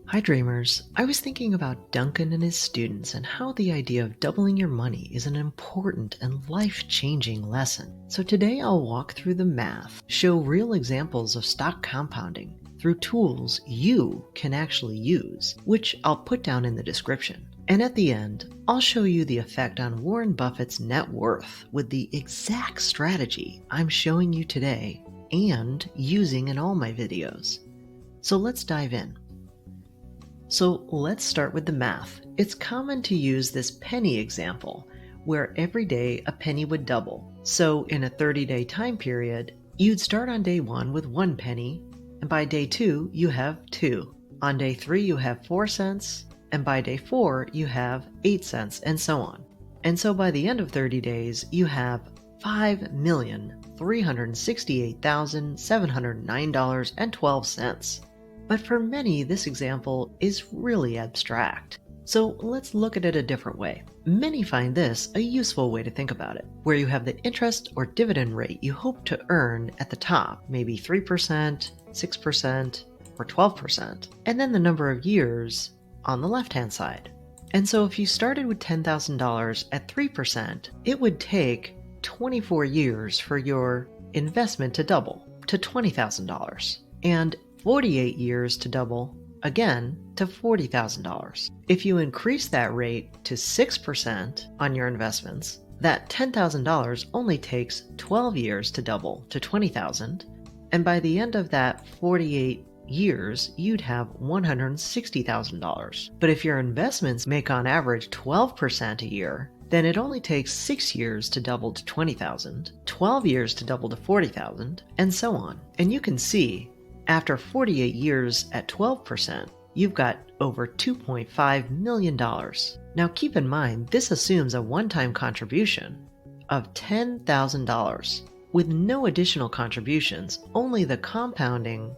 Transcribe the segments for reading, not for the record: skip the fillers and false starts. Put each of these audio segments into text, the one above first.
Hi Dreamers, I was thinking about Duncan and his students and how the idea of doubling your money is an important and life-changing lesson. So today I'll walk through the math, show real examples of stock compounding through tools you can actually use, which I'll put down in the description. And at the end, I'll show you the effect on Warren Buffett's net worth with the exact strategy I'm showing you today and using in all my videos. So let's dive in. So let's start with the math. It's common to use this penny example, where every day a penny would double. So in a 30-day time period, you'd start on day 1 with 1 penny, and by day 2 you have 2. On day 3 you have 4 cents, and by day 4 you have 8 cents, and so on. And so by the end of 30 days, you have $5,368,709.12. But for many, this example is really abstract. So let's look at it a different way. Many find this a useful way to think about it, where you have the interest or dividend rate you hope to earn at the top, maybe 3%, 6%, or 12%, and then the number of years on the left-hand side. And so if you started with $10,000 at 3%, it would take 24 years for your investment to double to $20,000. And 48 years to double, again, to $40,000. If you increase that rate to 6% on your investments, that $10,000 only takes 12 years to double to $20,000, and by the end of that 48 years, you'd have $160,000. But if your investments make on average 12% a year, then it only takes 6 years to double to $20,000, 12 years to double to $40,000, and so on. And you can see, after 48 years at 12%, you've got over $2.5 million. Now keep in mind, this assumes a one-time contribution of $10,000 with no additional contributions, only the compounding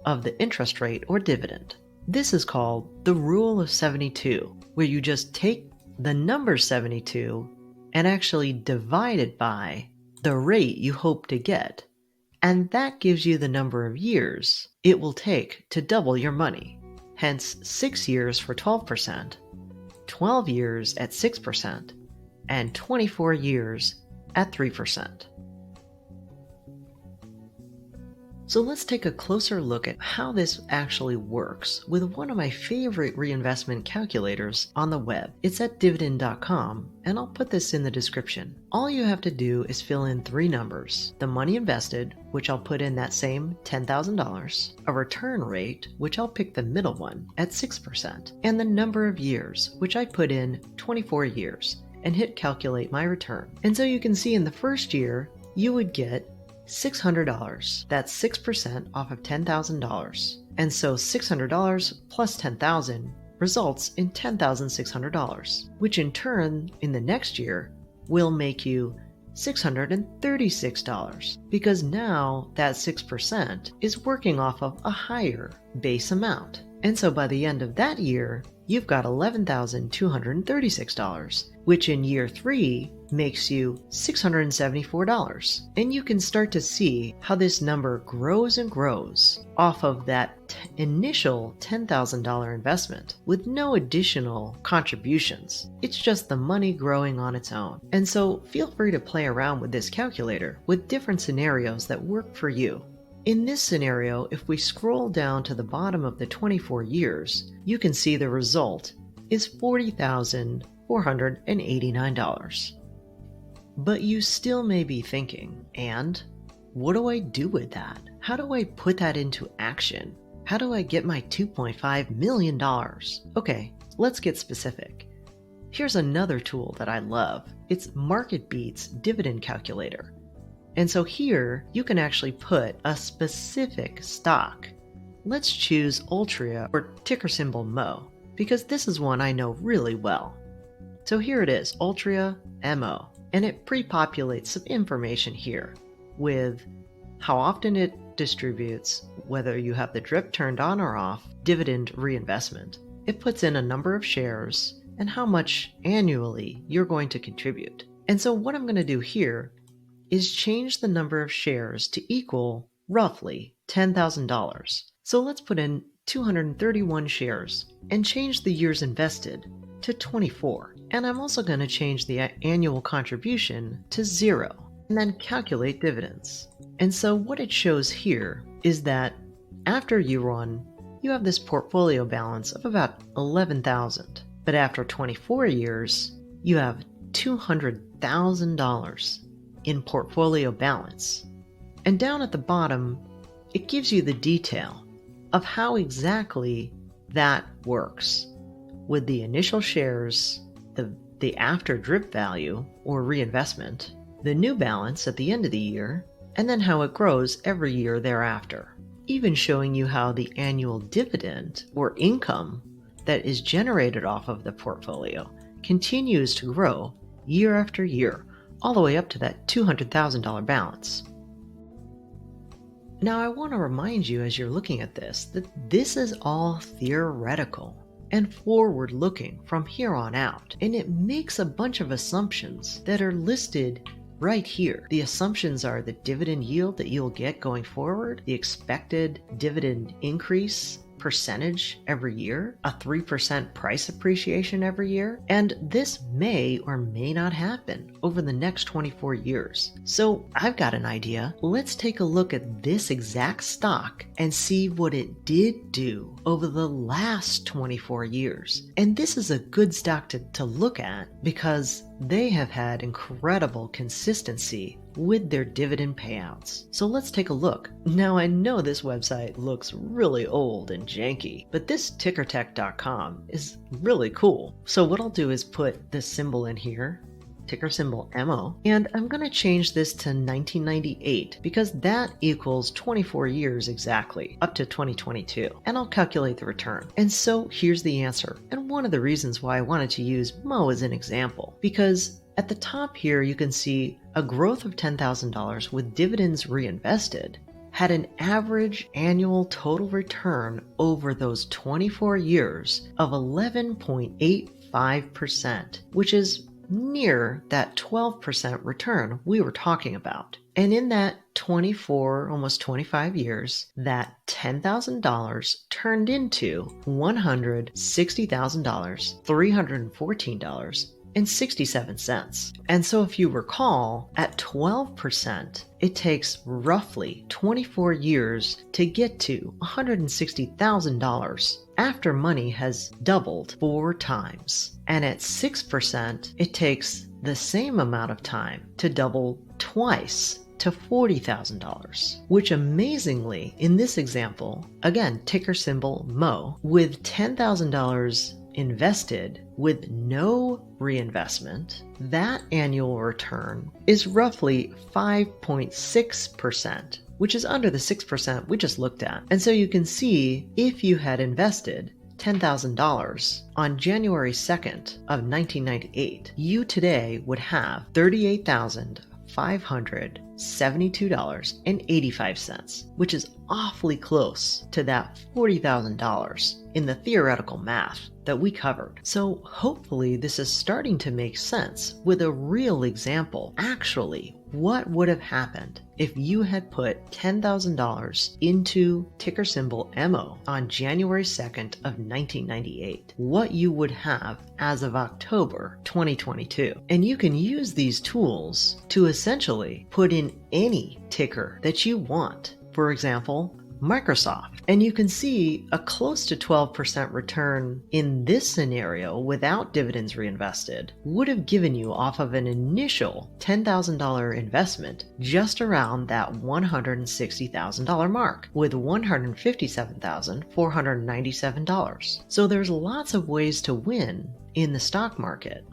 of the interest rate or dividend. This is called the Rule of 72, where you just take the number 72 and actually divide it by the rate you hope to get. And that gives you the number of years it will take to double your money. Hence 6 years for 12%, 12 years at 6%, and 24 years at 3%. So let's take a closer look at how this actually works with one of my favorite reinvestment calculators on the web. It's at dividend.com, and I'll put this in the description. All you have to do is fill in 3 numbers: the money invested, which I'll put in that same $10,000, a return rate, which I'll pick the middle one at 6%, and the number of years, which I put in 24 years, and hit calculate my return. And so you can see in the first year, you would get $600. That's 6% off of $10,000. And so $600 plus $10,000 results in $10,600, which in turn, in the next year, will make you $636, because now that 6% is working off of a higher base amount. And so by the end of that year, you've got $11,236, which in year 3 makes you $674. And you can start to see how this number grows and grows off of that initial $10,000 investment with no additional contributions. It's just the money growing on its own. And so feel free to play around with this calculator with different scenarios that work for you. In this scenario, if we scroll down to the bottom of the 24 years, you can see the result is $40,489. But you still may be thinking, and what do I do with that? How do I put that into action? How do I get my $2.5 million? Okay, let's get specific. Here's another tool that I love. It's MarketBeat's dividend calculator. And so here, you can actually put a specific stock. Let's choose Altria, or ticker symbol MO, because this is one I know really well. So here it is, Altria MO, and it pre-populates some information here with how often it distributes, whether you have the drip turned on or off, dividend reinvestment. It puts in a number of shares and how much annually you're going to contribute. And so what I'm going to do here is change the number of shares to equal roughly $10,000. So let's put in 231 shares and change the years invested to 24. And I'm also going to change the annual contribution to 0 and then calculate dividends. And so what it shows here is that after year 1, you have this portfolio balance of about $11,000. But after 24 years, you have $200,000 in portfolio balance. And down at the bottom, it gives you the detail of how exactly that works with the initial shares, the after drip value or reinvestment, the new balance at the end of the year, and then how it grows every year thereafter, even showing you how the annual dividend or income that is generated off of the portfolio continues to grow year after year, all the way up to that $200,000 balance. Now, I want to remind you as you're looking at this that this is all theoretical and forward-looking from here on out, and it makes a bunch of assumptions that are listed right here. The assumptions are the dividend yield that you'll get going forward, the expected dividend increase percentage every year, a 3% price appreciation every year, and this may or may not happen over the next 24 years. So I've got an idea. Let's take a look at this exact stock and see what it did do over the last 24 years. And this is a good stock to look at because they have had incredible consistency with their dividend payouts. So let's take a look. Now, I know this website looks really old and janky, but this tickertech.com is really cool. So what I'll do is put this symbol in here, ticker symbol MO, and I'm going to change this to 1998 because that equals 24 years exactly, up to 2022, and I'll calculate the return. And so here's the answer, and one of the reasons why I wanted to use Mo as an example, because at the top here you can see a growth of $10,000 with dividends reinvested had an average annual total return over those 24 years of 11.85%, which is near that 12% return we were talking about. And in that 24, almost 25 years, that $10,000 turned into $160,000, $314.67. And so if you recall, at 12%, it takes roughly 24 years to get to $160,000 after money has doubled 4 times. And at 6%, it takes the same amount of time to double twice to $40,000, which amazingly, in this example, again, ticker symbol MO, with $10,000 invested with no reinvestment, that annual return is roughly 5.6%, which is under the 6% we just looked at. And so you can see if you had invested $10,000 on January 2nd of 1998, you today would have $38,572.85, which is awfully close to that $40,000 in the theoretical math that we covered. So hopefully this is starting to make sense with a real example. Actually, what would have happened if you had put $10,000 into ticker symbol MO on January 2nd of 1998? What you would have as of October 2022. And you can use these tools to essentially put in any ticker that you want. For example, Microsoft. And you can see a close to 12% return in this scenario without dividends reinvested would have given you off of an initial $10,000 investment just around that $160,000 mark with $157,497. So there's lots of ways to win in the stock market.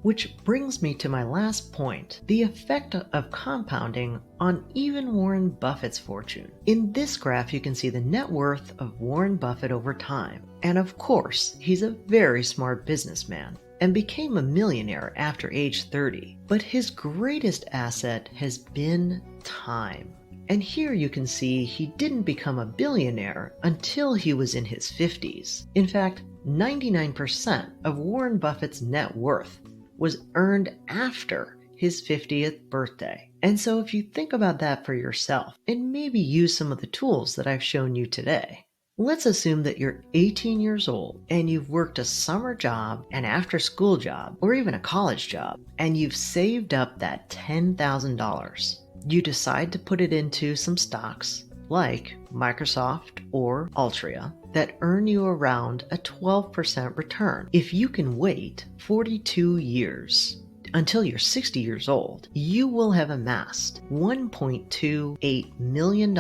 Which brings me to my last point, the effect of compounding on even Warren Buffett's fortune. In this graph, you can see the net worth of Warren Buffett over time. And of course, he's a very smart businessman and became a millionaire after age 30. But his greatest asset has been time. And here you can see he didn't become a billionaire until he was in his 50s. In fact, 99% of Warren Buffett's net worth was earned after his 50th birthday. And so if you think about that for yourself and maybe use some of the tools that I've shown you today, Let's assume that you're 18 years old and you've worked a summer job, an after school job, or even a college job, and you've saved up that $10,000. You decide to put it into some stocks like Microsoft or Altria that earn you around a 12% return. If you can wait 42 years until you're 60 years old, you will have amassed $1.28 million.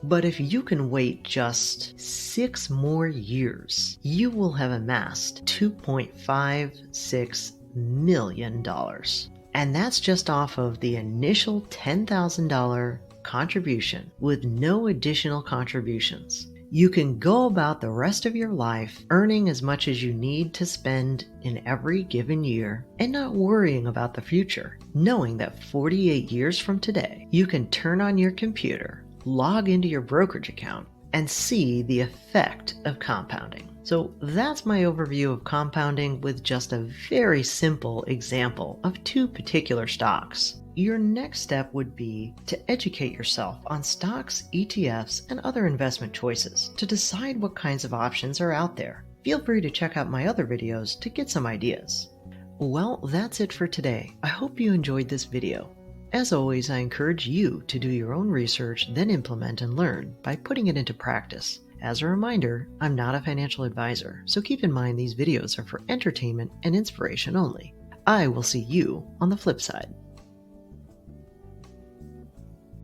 But if you can wait just 6 more years, you will have amassed $2.56 million. And that's just off of the initial $10,000 contribution with no additional contributions. You can go about the rest of your life earning as much as you need to spend in every given year and not worrying about the future, knowing that 48 years from today, you can turn on your computer, log into your brokerage account, and see the effect of compounding. So that's my overview of compounding with just a very simple example of 2 particular stocks. Your next step would be to educate yourself on stocks, ETFs, and other investment choices to decide what kinds of options are out there. Feel free to check out my other videos to get some ideas. Well, that's it for today. I hope you enjoyed this video. As always, I encourage you to do your own research, then implement and learn by putting it into practice. As a reminder, I'm not a financial advisor, so keep in mind these videos are for entertainment and inspiration only. I will see you on the flip side.